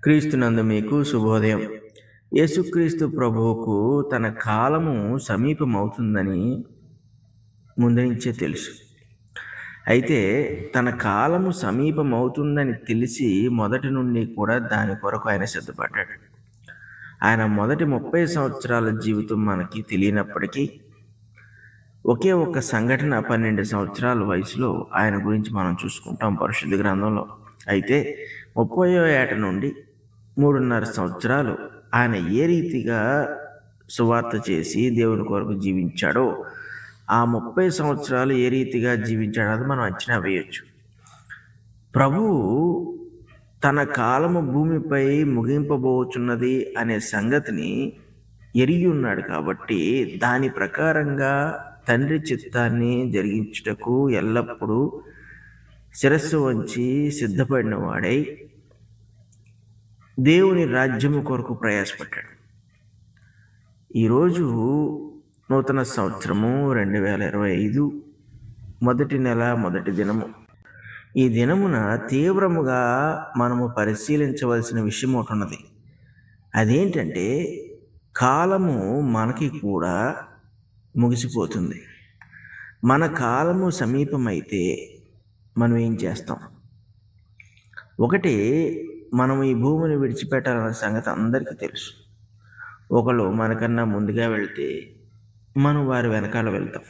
క్రీస్తునందు మీకు శుభోదయం. యేసుక్రీస్తు ప్రభువుకు తన కాలము సమీపమవుతుందని ముందు నుంచే తెలుసు. అయితే తన కాలము సమీపమవుతుందని తెలిసి మొదటి నుండి కూడా దాని కొరకు ఆయన సిద్ధపడ్డాడు. ఆయన మొదటి 30 సంవత్సరాల జీవితం మనకి తెలియనప్పటికీ ఒకే ఒక్క సంఘటన 12 సంవత్సరాల వయసులో ఆయన గురించి మనం చూసుకుంటాం పరిశుద్ధ గ్రంథంలో. అయితే 30వ ఏట నుండి 3.5 సంవత్సరాలు ఆయన ఏ రీతిగా సువార్త చేసి దేవుని కొరకు జీవించాడో, ఆ 30 సంవత్సరాలు ఏ రీతిగా జీవించాడో అది మనం అంచనా వేయొచ్చు. ప్రభువు తన కాలము భూమిపై ముగింపబోచున్నది అనే సంగతిని ఎరిగి ఉన్నాడు కాబట్టి దాని ప్రకారంగా తండ్రి చిత్తాన్ని జరిగించుటకు ఎల్లప్పుడూ శిరస్సు వంచి సిద్ధపడిన వాడై దేవుని రాజ్యము కొరకు ప్రయాసపడ్డాడు. ఈరోజు నూతన సంవత్సరము 2025 మొదటి నెల మొదటి దినము. ఈ దినమున తీవ్రముగా మనము పరిశీలించవలసిన విషయం ఒకటి ఉన్నది. అదేంటంటే కాలము మనకి కూడా ముగిసిపోతుంది. మన కాలము సమీపమైతే మనం ఏం చేస్తాం? ఒకటి, మనం ఈ భూమిని విడిచిపెట్టాలన్న సంగతి అందరికీ తెలుసు. ఒకళ్ళు మనకన్నా ముందుగా వెళ్తే మనం వారి వెనకాల వెళ్తాం.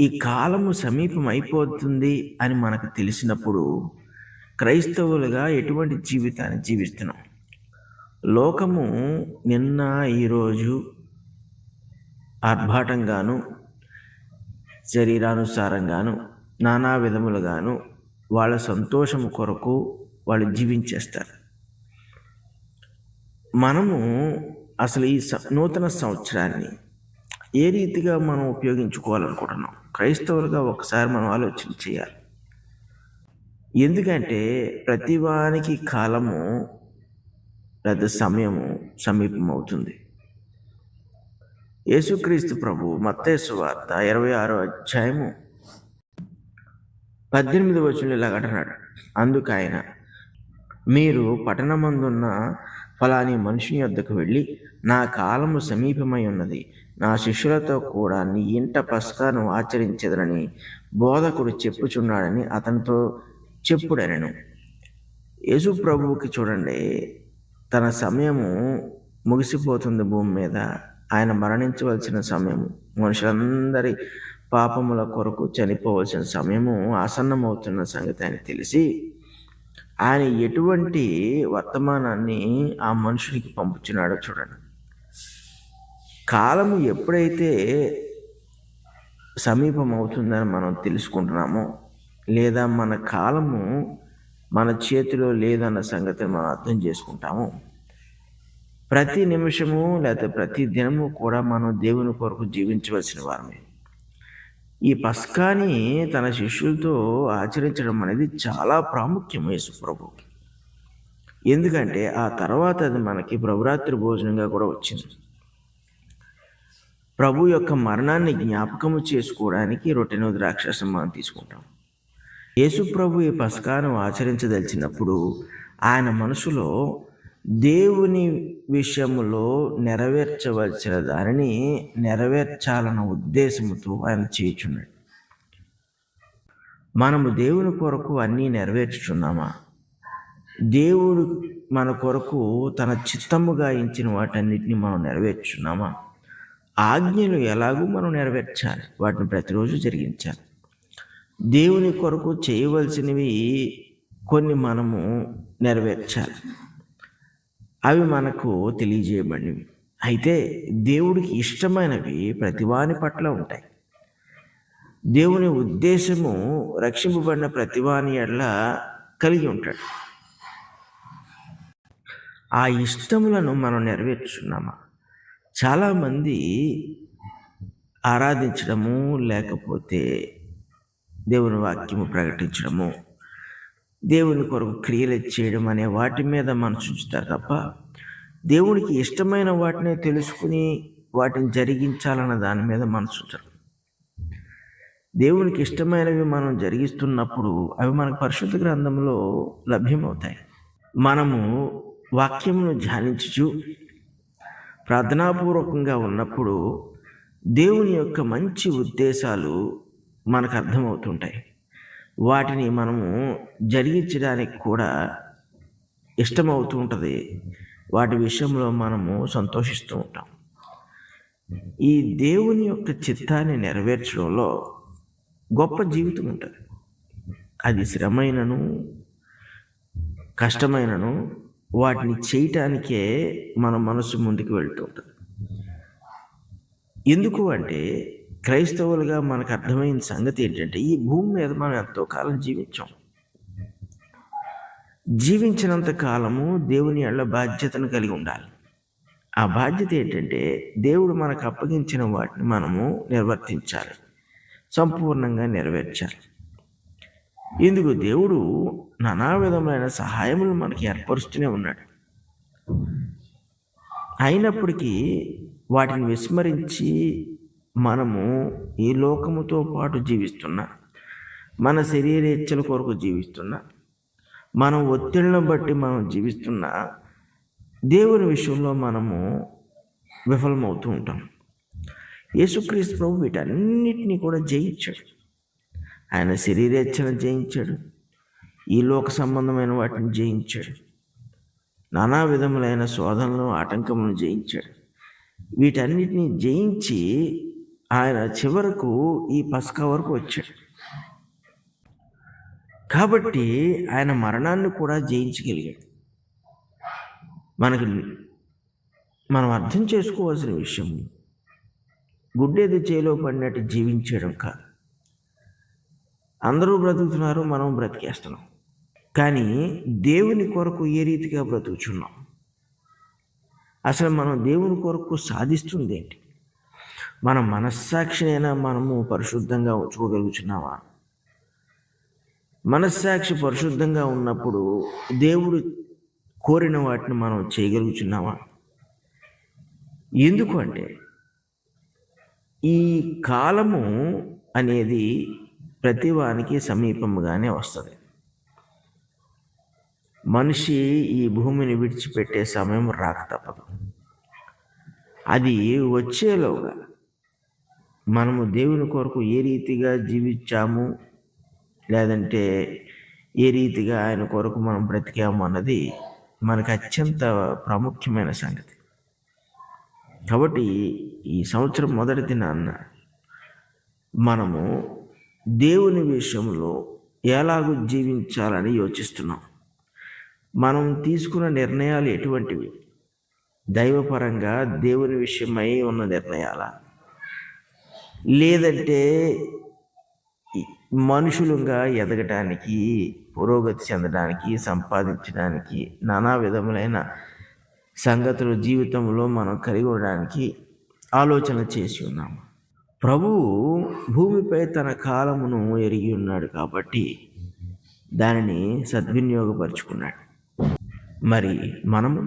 ఈ కాలము సమీపం అయిపోతుంది అని మనకు తెలిసినప్పుడు క్రైస్తవులుగా ఎటువంటి జీవితాన్ని జీవిస్తున్నాం? లోకము నిన్న ఈరోజు ఆర్భాటంగాను శరీరానుసారంగాను నానా విధములుగాను వాళ్ళ సంతోషము కొరకు వాళ్ళు జీవించేస్తారు. మనము అసలు ఈ నూతన సంవత్సరాన్ని ఏ రీతిగా మనం ఉపయోగించుకోవాలనుకుంటున్నాం? క్రైస్తవులుగా ఒకసారి మనం ఆలోచన చేయాలి. ఎందుకంటే ప్రతివానికి కాలము లేదా సమయము సమీపమవుతుంది. యేసుక్రీస్తు ప్రభు మత్తయి సువార్త 26వ అధ్యాయము 18వ వచనంలో ఇలాగ అంటున్నాడు. అందుకు ఆయన, మీరు పట్టణమందున్న ఫలాని మనుషుని వద్దకు వెళ్ళి, నా కాలము సమీపమై ఉన్నది, నా శిష్యులతో కూడా నీ ఇంట పస్కాను ఆచరించెదరని బోధకుడు చెప్పుచున్నాడని అతనితో చెప్పుడనెను. యేసు ప్రభువుకి చూడండి, తన సమయము ముగిసిపోతుంది భూమి మీద. ఆయన మరణించవలసిన సమయము, మనుషులందరి పాపముల కొరకు చనిపోవలసిన సమయము ఆసన్నమవుతున్న సంగతి ఆయన తెలిసి ఆయన ఎటువంటి వర్తమానాన్ని ఆ మనుషునికి పంపుచున్నాడో చూడండి. కాలము ఎప్పుడైతే సమీపం అవుతుందని మనం తెలుసుకుంటున్నామో, లేదా మన కాలము మన చేతిలో లేదన్న సంగతిని మనం అర్థం చేసుకుంటాము, ప్రతి నిమిషము లేదా ప్రతి దినము కూడా మనం దేవుని కొరకు జీవించవలసిన వారమే. ఈ పస్కాని తన శిష్యులతో ఆచరించడం అనేది చాలా ప్రాముఖ్యం యేసు ప్రభువుకి. ఎందుకంటే ఆ తర్వాత అది మనకి ప్రభురాత్రి భోజనంగా కూడా వచ్చింది. ప్రభు యొక్క మరణాన్ని జ్ఞాపకము చేసుకోవడానికి రొట్టెను ద్రాక్షారసం మనం తీసుకుంటాం. యేసు ప్రభు ఈ పస్కాను ఆచరించదలిచినప్పుడు ఆయన మనసులో దేవుని విషయంలో నెరవేర్చవలసిన దానిని నెరవేర్చాలన్న ఉద్దేశంతో ఆయన చేయుచున్నాడు. మనము దేవుని కొరకు అన్నీ నెరవేర్చుచున్నామా? దేవుడు మన కొరకు తన చిత్తముగా ఇచ్చిన వాటన్నిటిని మనం నెరవేర్చున్నామా? ఆజ్ఞలు ఎలాగూ మనం నెరవేర్చాలి, వాటిని ప్రతిరోజు జరిగించాలి. దేవుని కొరకు చేయవలసినవి కొన్ని మనము నెరవేర్చాలి, అవి మనకు తెలియజేయబడినవి. అయితే దేవుడికి ఇష్టమైనవి ప్రతివాని పట్ల ఉంటాయి. దేవుని ఉద్దేశము రక్షింపబడిన ప్రతివాని ఎడల కలిగి ఉంటాడు. ఆ ఇష్టములను మనం నెరవేర్చున్నామా? చాలామంది ఆరాధించడము, లేకపోతే దేవుని వాక్యము ప్రకటించడము, దేవుని కొరకు క్రియలు చేయడం అనే వాటి మీద మనసు ఉంచుతారు తప్ప దేవునికి ఇష్టమైన వాటిని తెలుసుకుని వాటిని జరిగించాలన్న దాని మీద మనసు ఉంచరు. దేవునికి ఇష్టమైనవి మనం జరిగిస్తున్నప్పుడు అవి మనకు పరిశుద్ధ గ్రంథంలో లభ్యమవుతాయి. మనము వాక్యమును ధ్యానించుచు ప్రార్థనాపూర్వకంగా ఉన్నప్పుడు దేవుని యొక్క మంచి ఉద్దేశాలు మనకు అర్థమవుతుంటాయి. వాటిని మనము జరిగించడానికి కూడా ఇష్టమవుతూ ఉంటుంది. వాటి విషయంలో మనము సంతోషిస్తూ ఉంటాం. ఈ దేవుని యొక్క చిత్తాన్ని నెరవేర్చడంలో గొప్ప జీవితం ఉంటుంది. అది శ్రమైనను కష్టమైనను వాటిని చేయటానికే మన మనసు ముందుకు వెళ్తూ ఉంటుంది. ఎందుకు అంటే క్రైస్తవులుగా మనకు అర్థమైన సంగతి ఏంటంటే, ఈ భూమి మీద మనం ఎంతో కాలం జీవించినంత కాలము దేవుని యెడల బాధ్యతను కలిగి ఉండాలి. ఆ బాధ్యత ఏంటంటే, దేవుడు మనకు అప్పగించిన వాటిని మనము నిర్వర్తించాలి, సంపూర్ణంగా నెరవేర్చాలి. ఇందుకు దేవుడు నానా విధమైన సహాయములు మనకి ఏర్పరుస్తూనే ఉన్నాడు. అయినప్పటికీ వాటిని విస్మరించి మనము ఈ లోకముతో పాటు జీవిస్తున్నా, మన శరీరేచ్ఛల కొరకు జీవిస్తున్నా, మనం ఒత్తిళ్లను బట్టి మనం జీవిస్తున్నా, దేవుని విషయంలో మనము విఫలమవుతూ ఉంటాం. యేసుక్రీస్తు ప్రభు వీటన్నిటినీ కూడా జయించాడు. ఆయన శరీరేచ్ఛను జయించాడు, ఈ లోక సంబంధమైన వాటిని జయించాడు, నానా విధములైన శోధనలు ఆటంకములను జయించాడు. వీటన్నిటిని జయించి ఆయన చివరకు ఈ పస్కా వరకు వచ్చాడు. కాబట్టి ఆయన మరణాన్ని కూడా జయించగలిగాడు. మనం అర్థం చేసుకోవాల్సిన విషయం, గుడ్డేది చేలో పడినట్టు జీవించడం కాదు. అందరూ బ్రతుకుతున్నారు, మనం బ్రతికేస్తున్నాం. కానీ దేవుని కొరకు ఏ రీతిగా బ్రతుకుచున్నాం? అసలు మనం దేవుని కొరకు సాధిస్తుంది ఏంటి? మన మనస్సాక్షినైనా మనము పరిశుద్ధంగా ఉంచుకోగలుగుతున్నామా? మనస్సాక్షి పరిశుద్ధంగా ఉన్నప్పుడు దేవుడు కోరిన వాటిని మనం చేయగలుగుతున్నామా? ఎందుకు అంటే, ఈ కాలము అనేది ప్రతి వానికి సమీపముగానే వస్తుంది. మనిషి ఈ భూమిని విడిచిపెట్టే సమయం రాక తప్పదు. అది వచ్చేలోగా మనము దేవుని కొరకు ఏ రీతిగా జీవించాము, లేదంటే ఏ రీతిగా ఆయన కొరకు మనం బ్రతికాము అన్నది మనకు అత్యంత ప్రాముఖ్యమైన సంగతి. కాబట్టి ఈ సంవత్సరం మొదటి దినాన్న మనము దేవుని విషయంలో ఎలాగూ జీవించాలని యోచిస్తున్నాం. మనం తీసుకున్న నిర్ణయాలు ఎటువంటివి? దైవపరంగా దేవుని విషయమై ఉన్న నిర్ణయాలా, లేదంటే మనుషులుగా ఎదగటానికి, పురోగతి చెందడానికి, సంపాదించడానికి, నానా విధములైన సంగతులు జీవితంలో మనం కలిగి ఉండడానికి ఆలోచన చేసి ఉన్నాము. ప్రభువు భూమిపై తన కాలమును ఎరిగి ఉన్నాడు కాబట్టి దానిని సద్వినియోగపరుచుకున్నాడు. మరి మనము